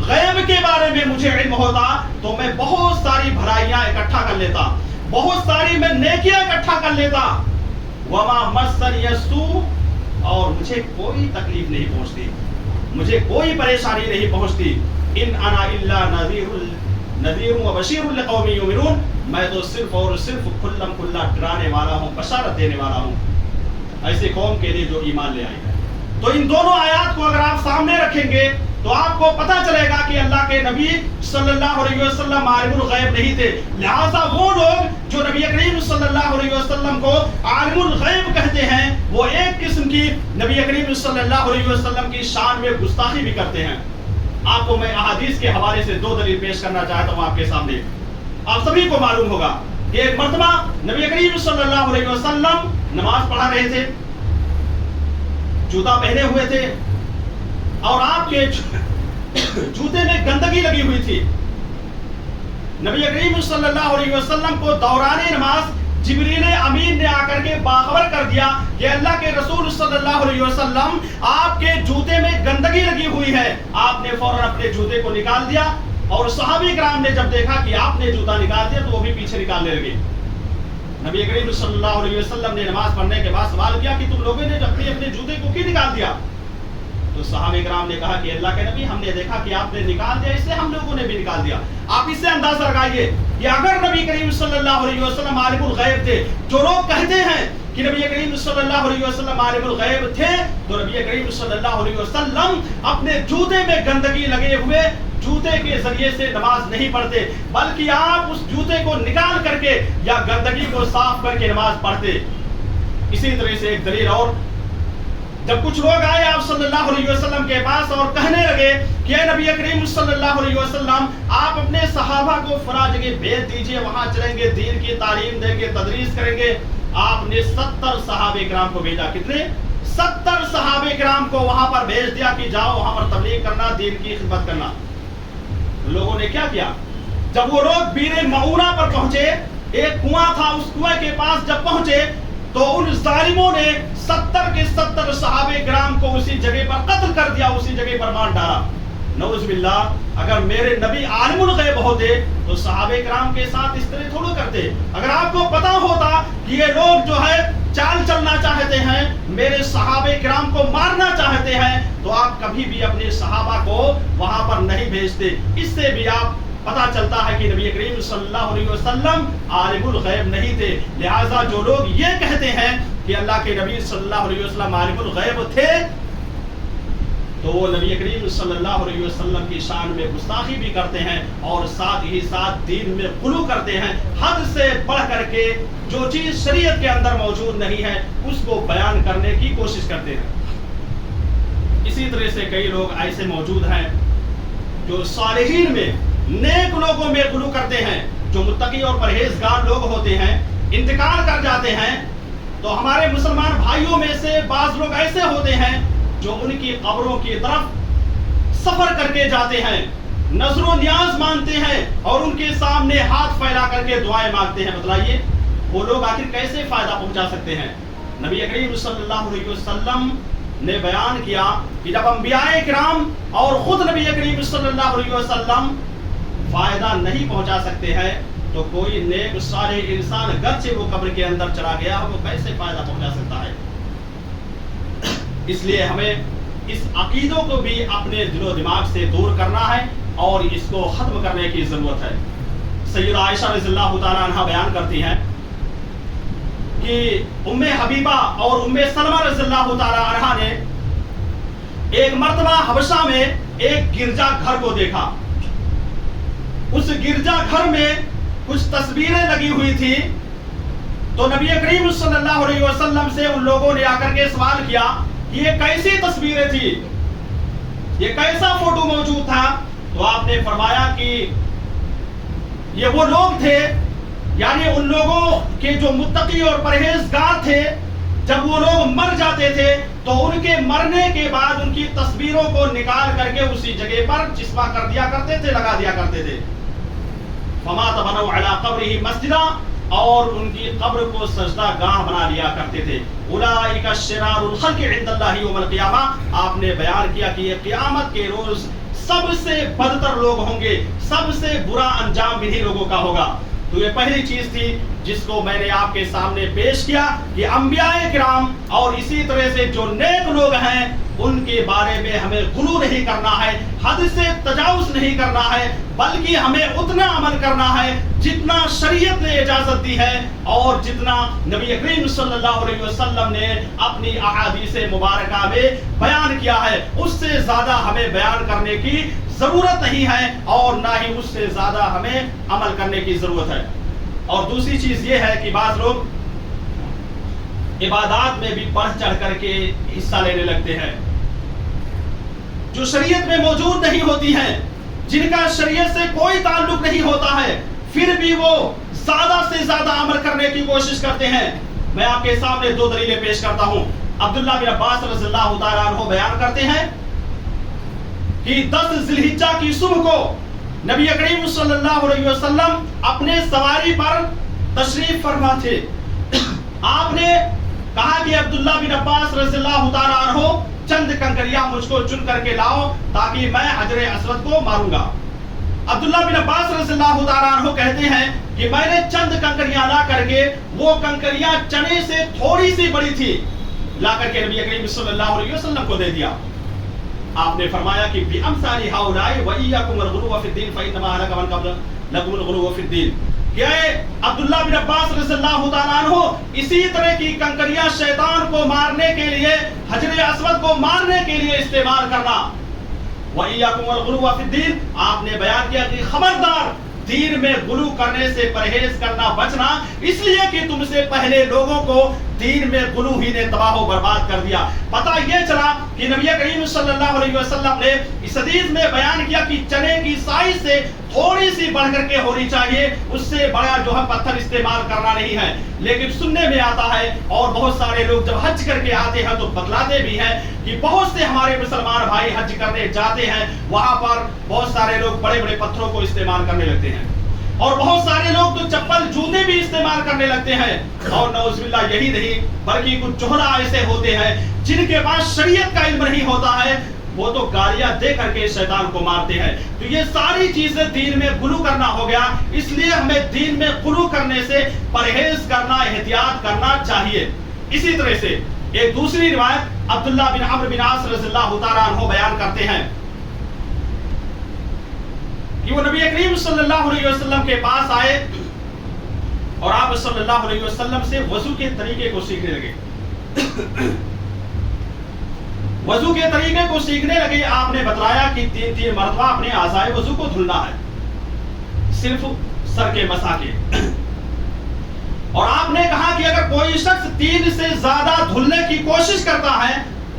غیب کے بارے میں مجھے علم ہوتا تو تو میں بہت ساری بھلائیاں اکٹھا کر لیتا، بہت ساری میں نیکیاں اکٹھا کر لیتا، وما مسنی السوء، اور مجھے کوئی تکلیف نہیں پہنچتی، مجھے کوئی پریشانی نہیں پہنچتی، ان انا الا نذیر و بشیر لقوم یؤمنون، میں تو صرف اور صرف کھلم کھلا ڈرانے والا ہوں، بشارت دینے والا ہوں ایسے قوم کے لیے جو ایمان لے آئی ہے۔ تو ان دونوں آیات کو اگر آپ سامنے رکھیں گے تو آپ کو پتہ چلے گا کہ اللہ کے نبی صلی اللہ علیہ وسلم عالم الغیب نہیں تھے، لہٰذا وہ لوگ جو نبی کریم صلی اللہ علیہ وسلم کو عالم الغیب کہتے ہیں وہ ایک قسم کی نبی کریم صلی اللہ علیہ وسلم کی شان میں گستاخی بھی کرتے ہیں۔ آپ کو میں احادیث کے حوالے سے 2 دلیل پیش کرنا چاہتا ہوں آپ کے سامنے۔ آپ سبھی کو معلوم ہوگا کہ ایک مرتبہ نبی کریم صلی اللہ علیہ وسلم نماز پڑھا رہے تھے، جوتا پہنے ہوئے تھے اور آپ کے جوتے میں گندگی لگی ہوئی تھی۔ نبی کریم صلی اللہ علیہ وسلم کو دوران نماز جبریل امین نے آ کر کے باخبر کر دیا کہ اللہ کے رسول صلی اللہ علیہ وسلم آپ کے جوتے میں گندگی لگی ہوئی ہے۔ آپ نے فوراً اپنے جوتے کو نکال دیا اور صحابہ کرام نے جب دیکھا کہ آپ نے جوتا نکال دیا تو وہ بھی پیچھے نکالنے لگے۔ نبی کریم صلی اللہ علیہ وسلم نے نماز پڑھنے کے بعد سوال کیا کہ تم لوگوں نے اپنے اپنے جوتے کو کیوں نکال دیا؟ تو صحابہ کرام نے کہا کہ اللہ کے نبی ہم نے دیکھا کہ آپ نے نکال دیا، اس سے ہم لوگوں نے بھی نکال دیا۔ آپ اس سے اندازہ لگائیے کہ اگر نبی کریم صلی اللہ علیہ وسلم عالم الغیب تھے، جو لوگ کہتے ہیں کہ نبی کریم صلی اللہ علیہ وسلم عالم الغیب تھے، تو نبی کریم صلی اللہ علیہ وسلم اپنے جوتے میں گندگی لگے ہوئے جوتے کے ذریعے سے نماز نہیں پڑھتے، بلکہ آپ اس جوتے کو نکال کر کے یا گندگی کو صاف کر کے نماز پڑھتے۔ اسی طرح سے ایک دلیل اور، جب کچھ لوگ آئے آپ صلی اللہ علیہ وسلم کے پاس اور کہنے لگے کہ اے نبی کریم صلی اللہ علیہ وسلم آپ اپنے صحابہ کو فلاں جگہ بھیج دیجئے، وہاں چلیں گے، دین کی تعلیم دیں گے، تدریس کریں گے۔ آپ نے 70 صحابہ کرام کو بھیجا، کتنے؟ 70 صحابہ کرام کو وہاں پر بھیج دیا کہ جاؤ وہاں پر تبلیغ کرنا، دین کی خدمت کرنا۔ لوگوں نے کیا کیا؟ جب وہ لوگ بیر معونہ پر پہنچے، ایک کنواں تھا، اس کنویں کے پاس جب پہنچے تو ان ظالموں نے 70 کے 70 صحابہ کرام کو اسی جگہ پر قتل کر دیا، اسی جگہ پر مار ڈالا۔ نعوذ باللہ، اگر میرے نبی عالم الغیب ہوتے تو صحابہ کرام کے ساتھ اس طرح تھوڑا کرتے۔ اگر آپ کو پتا ہوتا کہ یہ لوگ جو ہے چال چلنا چاہتے ہیں، میرے صحابہ کرام کو مارنا چاہتے ہیں، تو آپ کبھی بھی اپنے صحابہ کو وہاں پر نہیں بھیجتے۔ اس سے بھی آپ پتا چلتا ہے کہ نبی کریم صلی اللہ علیہ وسلم عالم الغیب نہیں تھے۔ لہٰذا جو لوگ یہ کہتے ہیں کہ اللہ کے نبی صلی اللہ علیہ وسلم عالم الغیب تھے، تو وہ نبی کریم صلی اللہ علیہ وسلم کی شان میں گستاخی بھی کرتے ہیں اور ساتھ ہی ساتھ دین میں غلو کرتے ہیں۔ حد سے بڑھ کر کے جو چیز شریعت کے اندر موجود نہیں ہے اس کو بیان کرنے کی کوشش کرتے ہیں۔ اسی طرح سے کئی لوگ ایسے موجود ہیں جو صالحین میں، نیک لوگوں میں غلو کرتے ہیں۔ جو متقی اور پرہیزگار لوگ ہوتے ہیں، انتقال کر جاتے ہیں، تو ہمارے مسلمان بھائیوں میں سے بعض لوگ ایسے ہوتے ہیں جو ان کی قبروں کی طرف سفر کر کے جاتے ہیں، نظر و نیاز مانگتے ہیں اور ان کے سامنے ہاتھ پھیلا کر کے دعائیں مانگتے ہیں۔ بتلائیے وہ لوگ آخر کیسے فائدہ پہنچا سکتے ہیں؟ نبی کریم صلی اللہ علیہ وسلم نے بیان کیا کہ جب انبیاء کرام اور خود نبی کریم صلی اللہ علیہ وسلم فائدہ نہیں پہنچا سکتے ہیں تو کوئی نیک صالح انسان گرچہ وہ قبر کے اندر چلا گیا وہ کیسے فائدہ پہنچا سکتا ہے؟ اس لیے ہمیں اس عقیدوں کو بھی اپنے دل و دماغ سے دور کرنا ہے اور اس کو ختم کرنے کی ضرورت ہے۔ سیدہ عائشہ رضی اللہ تعالیٰ عنہ بیان کرتی ہیں کہ ام حبیبہ اور ام سلمہ رضی اللہ تعالیٰ عنہ نے ایک مرتبہ حبشہ میں ایک گرجا گھر کو دیکھا۔ اس گرجا گھر میں کچھ تصویریں لگی ہوئی تھی، تو نبی کریم صلی اللہ علیہ وسلم سے ان لوگوں نے آ کر کے سوال کیا کہ یہ کیسی تصویریں تھی، یہ کیسا فوٹو موجود تھا؟ تو آپ نے فرمایا کہ یہ وہ لوگ تھے، یعنی ان لوگوں کے جو متقی اور پرہیزگار تھے، جب وہ لوگ مر جاتے تھے تو ان کے مرنے کے بعد ان کی تصویروں کو نکال کر کے اسی جگہ پر چسپاں کر دیا کرتے تھے، لگا دیا کرتے تھے۔ فما تبنوا علی قبرہ مسجدا، اور ان کی قبر کو سجدہ گاہ بنا لیا کرتے تھے۔ اولئک شرار الخلق عند اللہ یوم القیامہ، آپ نے بیان کیا کہ یہ قیامت کے روز سب سے بدتر لوگ ہوں گے، سب سے برا انجام انہی لوگوں کا ہوگا۔ تو یہ پہلی چیز تھی جس کو میں نے آپ کے سامنے پیش کیا کہ انبیاء کرام اور اسی طرح سے جو نیک لوگ ہیں ان کے بارے میں ہمیں غلو نہیں کرنا ہے، حد سے تجاوز نہیں کرنا ہے، بلکہ ہمیں اتنا عمل کرنا ہے جتنا شریعت نے اجازت دی ہے اور جتنا نبی کریم صلی اللہ علیہ وسلم نے اپنی احادیث مبارکہ میں بیان کیا ہے۔ اس سے زیادہ ہمیں بیان کرنے کی ضرورت نہیں ہے اور نہ ہی اس سے زیادہ ہمیں عمل کرنے کی ضرورت ہے۔ اور دوسری چیز یہ ہے کہ بعض لوگ عبادات میں بھی بڑھ چڑھ کر کے حصہ لینے لگتے ہیں جو شریعت میں موجود نہیں ہوتی ہیں، جن کا شریعت سے کوئی تعلق نہیں ہوتا ہے، پھر بھی وہ زیادہ سے زیادہ عمل کرنے کی کوشش کرتے ہیں۔ میں آپ کے سامنے دو دلیلیں پیش کرتا ہوں۔ عبداللہ بن عباس رضی اللہ تعالیٰ عنہ بیان کرتے ہیں کہ 10 ذی الحجہ کی صبح کو نبی کریم صلی اللہ علیہ وسلم اپنے سواری پر تشریف فرما تھے۔ آپ نے کہا کہ عبداللہ بن عباس رضی اللہ تعالیٰ عنہ چند کنکریاں مجھ کو چن کر کے لاؤ تاکہ میں حجر اسود کو ماروں گا۔ عبداللہ بن عباس رضی اللہ تعالیٰ عنہ کہتے ہیں کہ میں نے چند کنکریاں لا کر کے، وہ کنکریاں چنے سے تھوڑی سی بڑی تھی، لا کر کے نبی کریم صلی اللہ علیہ وسلم کو دے دیا۔ آپ نے فرمایا کہ بِأَمْثَالِ هَؤُلَاءِ وَإِيَّاكُمْ وَالْغُلُوَّ فِي الدِّينِ فَإِنَّمَا هَلَكَ مَنْ قَبْلَكُمُ الْغُلُوُّ فِي الدِّينِ۔ کہ عبداللہ بن عباس رضی اللہ تعالیٰ عنہ اسی طرح کی کنکریاں شیطان کو مارنے کے لیے، حجر اسود کو مارنے کے لیے استعمال کرنا۔ وَإِيَّاكُمْ وَالْغُلُوَّ فِي الدِّينِ، آپ نے بیان کیا کہ خبردار دین میں غلو کرنے سے پرہیز کرنا، بچنا، اس لیے کہ تم سے پہلے لوگوں کو دین میں غلو ہی نے تباہ و برباد کر دیا۔ پتہ یہ چلا کہ نبی کریم صلی اللہ علیہ وسلم نے اس حدیث میں بیان کیا کہ چنے کی سائز سے تھوڑی سی بڑھ کر کے ہونی چاہیے، اس سے بڑا جو ہے پتھر استعمال کرنا نہیں ہے۔ لیکن سننے میں آتا ہے اور بہت سارے لوگ جب حج کر کے آتے ہیں تو بتلاتے بھی ہیں کہ بہت سے ہمارے مسلمان بھائی حج کرنے جاتے ہیں، وہاں پر بہت سارے لوگ بڑے بڑے پتھروں کو استعمال کرنے لگتے ہیں اور بہت سارے لوگ تو چپل جوتے بھی استعمال کرنے لگتے ہیں۔ اور نعوذ باللہ یہی نہیں بلکہ کچھ چوہلا ایسے ہوتے ہیں جن کے پاس شریعت کا علم نہیں ہوتا ہے، وہ تو گالیاں دے کر کے شیطان کو مارتے ہیں۔ تو یہ ساری چیزیں دین میں غلو کرنا ہو گیا، اس لیے ہمیں دین میں غلو کرنے سے پرہیز کرنا، احتیاط کرنا چاہیے۔ اسی طرح سے ایک دوسری روایت عبداللہ بن عمرو بن عاص رضی اللہ تعالیٰ عنہ بیان کرتے ہیں کہ وہ نبی کریم صلی اللہ علیہ وسلم کے پاس آئے اور آپ صلی اللہ علیہ وسلم سے وضو کے طریقے کو سیکھنے لگے۔ وضو کے طریقے کو سیکھنے لگے، آپ نے بتلایا کہ 3 مرتبہ اپنے اعضائے وضو کو دھلنا ہے، صرف سر کے مسح کے۔ اور آپ نے کہا کہ اگر کوئی شخص 3 سے زیادہ دھلنے کی کوشش کرتا ہے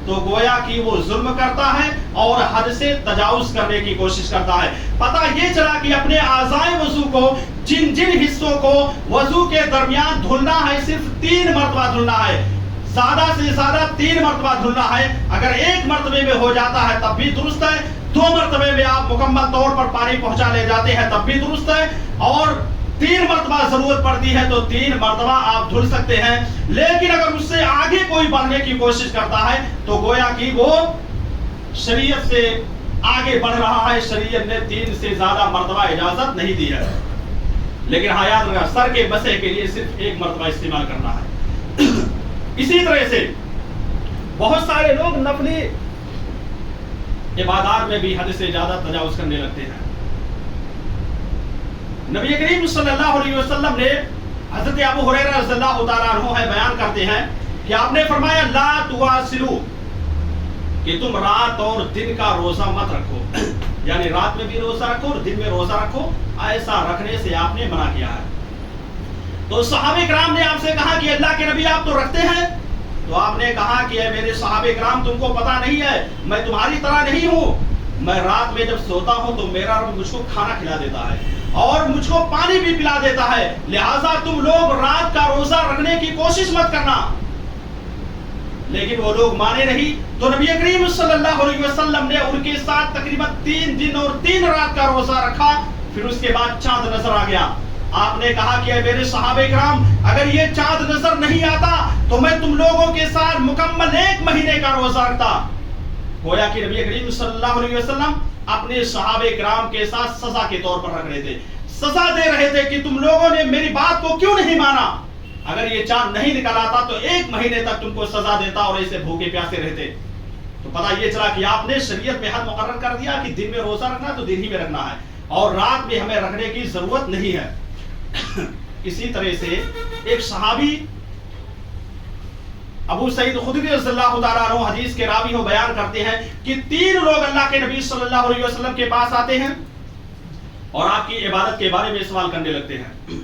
تو گویا کہ وہ ظلم کرتا ہے اور حد سے تجاوز کرنے کی کوشش کرتا ہے۔ پتہ یہ چلا کہ اپنے اعضائے وضو کو، جن حصوں کو وضو کے درمیان دھلنا ہے، صرف 3 مرتبہ دھلنا ہے، زیادہ سے زیادہ 3 مرتبہ دھلنا ہے۔ اگر 1 مرتبے میں ہو جاتا ہے تب بھی درست ہے، 2 مرتبے میں آپ مکمل طور پر پانی پہنچا لے جاتے ہیں تب بھی درست ہے، اور 3 مرتبہ ضرورت پڑتی ہے تو 3 مرتبہ آپ دھل سکتے ہیں۔ لیکن اگر اس سے آگے کوئی بڑھنے کی کوشش کرتا ہے تو گویا کہ وہ شریعت سے آگے بڑھ رہا ہے، شریعت نے 3 سے زیادہ مرتبہ اجازت نہیں دی ہے۔ لیکن ہاں یاد رکھنا، سر کے مسح کے لیے صرف 1 مرتبہ استعمال کرنا ہے۔ اسی طرح سے بہت سارے لوگ نفلی عبادات میں بھی حد سے زیادہ تجاوز کرنے لگتے ہیں۔ نبی کریم صلی اللہ علیہ وسلم نے، حضرت ابو ہریرہ رضی اللہ تعالیٰ عنہ بیان کرتے ہیں کہ آپ نے فرمایا لا تواصلوا، کہ تم رات اور دن کا روزہ مت رکھو، یعنی رات میں بھی روزہ رکھو اور دن میں روزہ رکھو، ایسا رکھنے سے آپ نے منع کیا ہے۔ تو صحابہ کرام نے آپ سے کہا کہ اللہ کے نبی آپ تو رکھتے ہیں، تو آپ نے کہا کہ اے میرے صحابہ کرام تم کو پتہ نہیں ہے، میں تمہاری طرح نہیں ہوں، میں رات میں جب سوتا ہوں تو میرا رب مجھ کو کھانا کھلا دیتا ہے اور مجھ کو پانی بھی پلا دیتا ہے، لہٰذا تم لوگ رات کا روزہ رکھنے کی کوشش مت کرنا۔ لیکن وہ لوگ مانے نہیں، تو نبی کریم صلی اللہ علیہ وسلم نے ان کے ساتھ تقریباً 3 دن اور 3 رات کا روزہ رکھا، پھر اس کے بعد چاند نظر آ گیا۔ آپ نے کہا کہ اے میرے صحابہ کرام اگر یہ چاند نظر نہیں آتا تو میں تم لوگوں کے ساتھ مکمل 1 مہینے کا روزہ رکھتا، گویا کہ نبی کریم صلی اللہ علیہ وسلم اپنے صحابہ کرام کے ساتھ سزا کے طور پر رکھ رہے تھے، سزا دے رہے تھے کہ تم لوگوں نے میری بات کو کیوں نہیں مانا، اگر یہ چاند نہیں نکل آتا تو 1 مہینے تک تم کو سزا دیتا اور ایسے بھوکے پیاسے رہتے۔ تو پتہ یہ چلا کہ آپ نے شریعت میں حد مقرر کر دیا کہ دن میں روزہ رکھنا تو دن ہی میں رکھنا ہے اور رات میں ہمیں رکھنے کی ضرورت نہیں ہے۔ اسی طرح سے ایک صحابی ابو سعید خدری رضی اللہ تعالیٰ عنہ حدیث کے راوی ہو بیان کرتے ہیں کہ 3 لوگ اللہ کے نبی صلی اللہ علیہ وسلم کے پاس آتے ہیں اور آپ کی عبادت کے بارے میں سوال کرنے لگتے ہیں،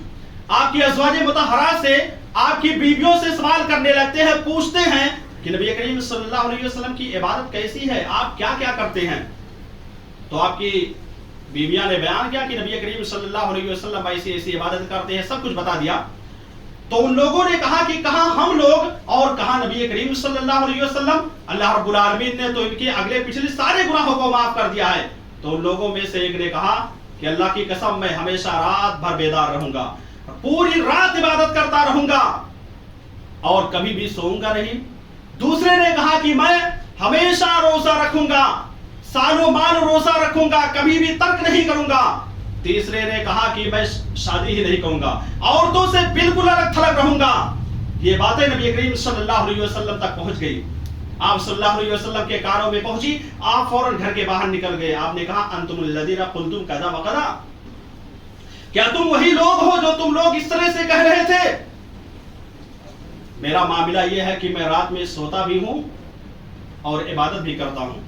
آپ کی ازواج مطہرات سے، آپ کی بیویوں سے سوال کرنے لگتے ہیں، پوچھتے ہیں کہ نبی کریم صلی اللہ علیہ وسلم کی عبادت کیسی ہے، آپ کیا کیا کرتے ہیں؟ تو آپ کی بیویاں نے بیان کیا کہ نبی کریم صلی اللہ علیہ وسلم ایسی ایسی عبادت کرتے ہیں، سب کچھ بتا دیا۔ تو ان لوگوں نے کہا کہ کہاں ہم لوگ اور کہاں نبی کریم صلی اللہ علیہ وسلم، اللہ رب العالمین نے تو ان کے اگلے پچھلے سارے گناہوں کو معاف کر دیا ہے۔ تو ان لوگوں میں سے ایک نے کہا کہ اللہ کی قسم میں ہمیشہ رات بھر بیدار رہوں گا، پوری رات عبادت کرتا رہوں گا اور کبھی بھی سوؤں گا نہیں۔ دوسرے نے کہا کہ میں ہمیشہ روزہ رکھوں گا، سالوں مال روزہ رکھوں گا، کبھی بھی ترک نہیں کروں گا۔ تیسرے نے کہا کہ میں شادی ہی نہیں کروں گا، عورتوں سے بالکل الگ تھلگ رہوں گا۔ یہ باتیں نبی کریم صلی اللہ علیہ وسلم تک پہنچ گئی، آپ صلی اللہ علیہ وسلم کے کانوں میں پہنچی، آپ فوراً گھر کے باہر نکل گئے۔ آپ نے کہا انتم الذین قلتم کذا وکذا، کیا تم وہی لوگ ہو جو تم لوگ اس طرح سے کہہ رہے تھے؟ میرا معاملہ یہ ہے کہ میں رات میں سوتا بھی ہوں اور عبادت بھی کرتا ہوں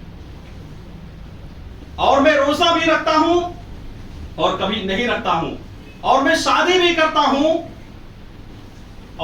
اور میں روزہ بھی رکھتا ہوں اور کبھی نہیں رکھتا ہوں اور میں شادی بھی کرتا ہوں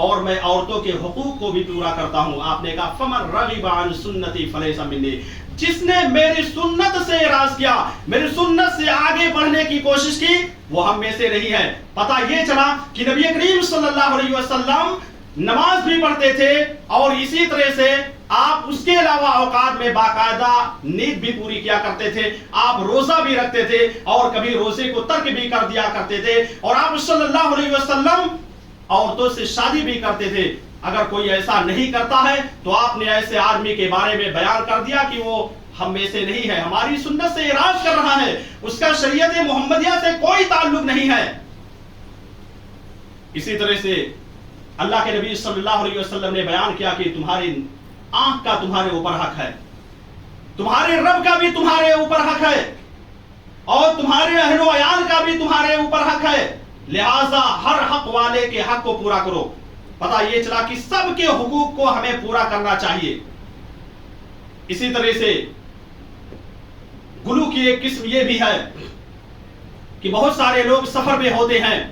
اور میں عورتوں کے حقوق کو بھی پورا کرتا ہوں۔ آپ نے کہا فمن رغب عن سنتی فلیس منی، جس نے میری سنت سے اعراض کیا، میری سنت سے آگے بڑھنے کی کوشش کی، وہ ہم میں سے نہیں ہے۔ پتہ یہ چلا کہ نبی کریم صلی اللہ علیہ وسلم نماز بھی پڑھتے تھے اور اسی طرح سے آپ اس کے علاوہ اوقات میں باقاعدہ نیند بھی پوری کیا کرتے تھے، آپ روزہ بھی رکھتے تھے اور کبھی روزے کو ترک بھی کر دیا کرتے تھے، اور آپ صلی اللہ علیہ وسلم عورتوں سے شادی بھی کرتے تھے۔ اگر کوئی ایسا نہیں کرتا ہے تو آپ نے ایسے آدمی کے بارے میں بیان کر دیا کہ وہ ہم میں سے نہیں ہے، ہماری سنت سے اعراض کر رہا ہے، اس کا شریعت محمدیہ سے کوئی تعلق نہیں ہے۔ اسی طرح سے اللہ کے نبی صلی اللہ علیہ وسلم نے بیان کیا کہ تمہاری آنکھ کا تمہارے اوپر حق ہے، تمہارے رب کا بھی تمہارے اوپر حق ہے اور تمہارے اہل و عیال کا بھی تمہارے اوپر حق ہے، لہذا ہر حق والے کے حق کو پورا کرو۔ پتہ یہ چلا کہ سب کے حقوق کو ہمیں پورا کرنا چاہیے۔ اسی طرح سے گلو کی ایک قسم یہ بھی ہے کہ بہت سارے لوگ سفر میں ہوتے ہیں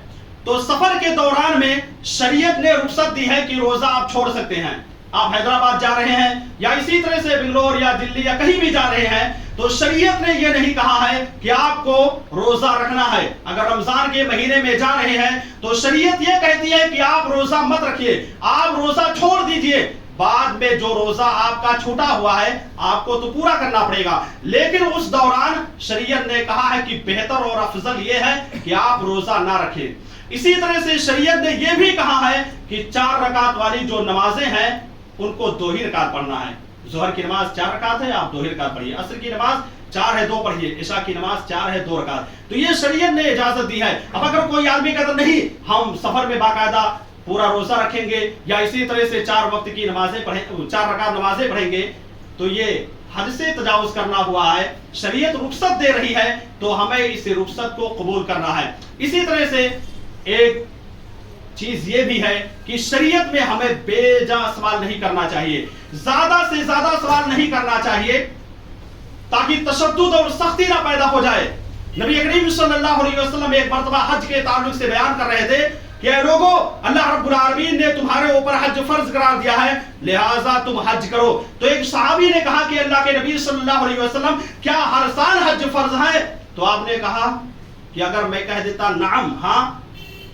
تو سفر کے دوران میں شریعت نے رخصت دی ہے کہ روزہ آپ چھوڑ سکتے ہیں۔ آپ حیدرآباد جا رہے ہیں یا اسی طرح سے بنگلور یا دلی یا کہیں بھی جا رہے ہیں تو شریعت نے یہ نہیں کہا ہے کہ آپ کو روزہ رکھنا ہے۔ اگر رمضان کے مہینے میں جا رہے ہیں تو شریعت یہ کہتی ہے کہ آپ روزہ مت رکھیے، آپ روزہ چھوڑ دیجئے، بعد میں جو روزہ آپ کا چھوٹا ہوا ہے آپ کو تو پورا کرنا پڑے گا، لیکن اس دوران شریعت نے کہا ہے کہ بہتر اور افضل یہ ہے کہ آپ روزہ نہ رکھیں۔ اسی طرح سے شریعت نے یہ بھی کہا ہے کہ 4 رکعت والی جو نمازیں ہیں ان کو 2 ہی رکعت پڑھنا ہے۔ ظہر کی نماز 4 رکعت ہے، آپ 2 ہی رکعت پڑھیے، عصر کی نماز 4 ہے 2 پڑھیے، عشاء کی نماز 4 ہے 2 رکعت۔ تو یہ شریعت نے اجازت دی ہے۔ اب اگر کوئی آدمی کہتا نہیں ہم سفر میں باقاعدہ پورا روزہ رکھیں گے یا اسی طرح سے 4 وقت کی نمازیں پڑھیں، 4 رکعت نمازیں پڑھیں گے، تو یہ حد سے تجاوز کرنا ہوا ہے۔ شریعت رخصت دے رہی ہے تو ہمیں اس رخصت کو قبول کرنا ہے۔ اسی طرح سے ایک چیز یہ بھی ہے کہ شریعت میں ہمیں بے جا سوال نہیں کرنا چاہیے، زیادہ سے زیادہ سوال نہیں کرنا چاہیے تاکہ تشدد اور سختی نہ پیدا ہو جائے۔ نبی کریم صلی اللہ علیہ وسلم ایک مرتبہ حج کے تعلق سے بیان کر رہے تھے کہ اے لوگوں، اللہ رب العالمین نے تمہارے اوپر حج فرض قرار دیا ہے، لہٰذا تم حج کرو۔ تو ایک صحابی نے کہا کہ اللہ کے نبی صلی اللہ علیہ وسلم کیا ہر سال حج فرض ہے؟ تو آپ نے کہا کہ اگر میں کہہ دیتا نعم ہاں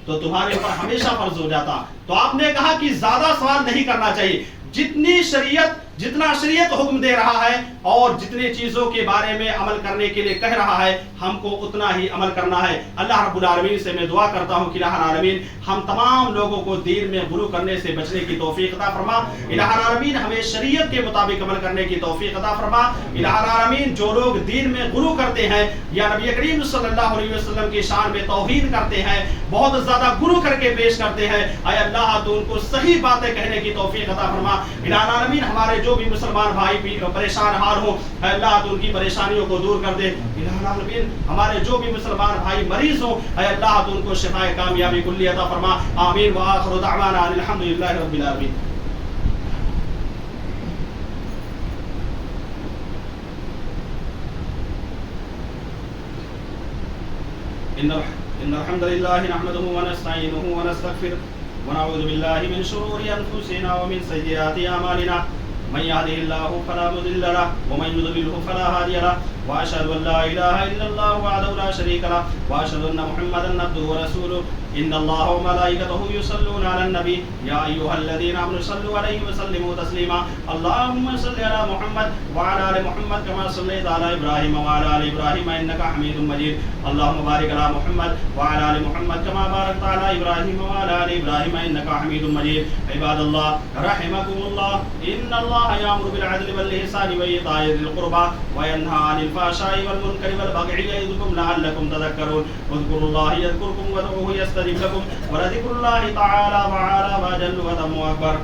تو تمہارے اوپر ہمیشہ فرض ہو جاتا۔ تو آپ نے کہا کہ زیادہ سوال نہیں کرنا چاہیے، جتنی شریعت جتنا شریعت حکم دے رہا ہے اور جتنے چیزوں کے بارے میں عمل کرنے کے لیے کہہ رہا ہے ہم کو اتنا ہی عمل کرنا ہے۔ اللہ رب العالمین سے میں دعا کرتا ہوں کہ الہ العالمین ہم تمام لوگوں کو دین میں غلو کرنے سے بچنے کی توفیق عطا فرما۔ الہ العالمین ہمیں شریعت کے مطابق عمل کرنے کی توفیق عطا فرما۔ الہ العالمین جو لوگ دین میں غلو کرتے ہیں یا نبی کریم صلی اللہ علیہ وسلم کی شان میں توہین کرتے ہیں، بہت زیادہ غلو کر کے پیش کرتے ہیں، اے اللہ تو ان کو صحیح باتیں کہنے کی توفیق عطا فرما۔ الہ العالمین ہمارے جو بھی مسلمان بھائی بھی پریشان حال ہوں، اے اللہ تو ان کی پریشانیوں کو دور کر دے۔ الہ العالمین ہمارے جو بھی مسلمان بھائی مریض ہوں، اے اللہ تو ان کو شفائے کامیابی کلی عطا فرما۔ آمین وآخر دعوانا ان الحمدللہ رب العالمین۔ ان الحمد لله نحمده ونستعينه ونستغفره ونعوذ بالله من شرور انفسنا ومن سيئات اعمالنا من يهده الله فلا مضل له ومن يضلل فلا هادي له واشهد ان لا اله الا الله وحده لا شريك له واشهد ان محمدا عبده ورسوله ان الله وملائكته يصلون على النبي يا ايها الذين امنوا صلوا عليه وسلموا تسليما اللهم صل على محمد وعلى ال محمد كما صليت على ابراهيم وعلى ال ابراهيم انك حميد مجيد اللهم بارك على محمد وعلى ال محمد كما باركت على ابراهيم وعلى ال ابراهيم انك حميد مجيد عباد الله رحمكم الله ان الله يأمر بالعدل والإحسان وإيتاء ذي القربى وينهى عن الفحشاء والمنكر والبغي يعظكم لعلكم تذكرون اذكروا الله يذكركم وادعوه يستجب لكم ولذكر الله تعالى وعلى ما جل وتم أكبر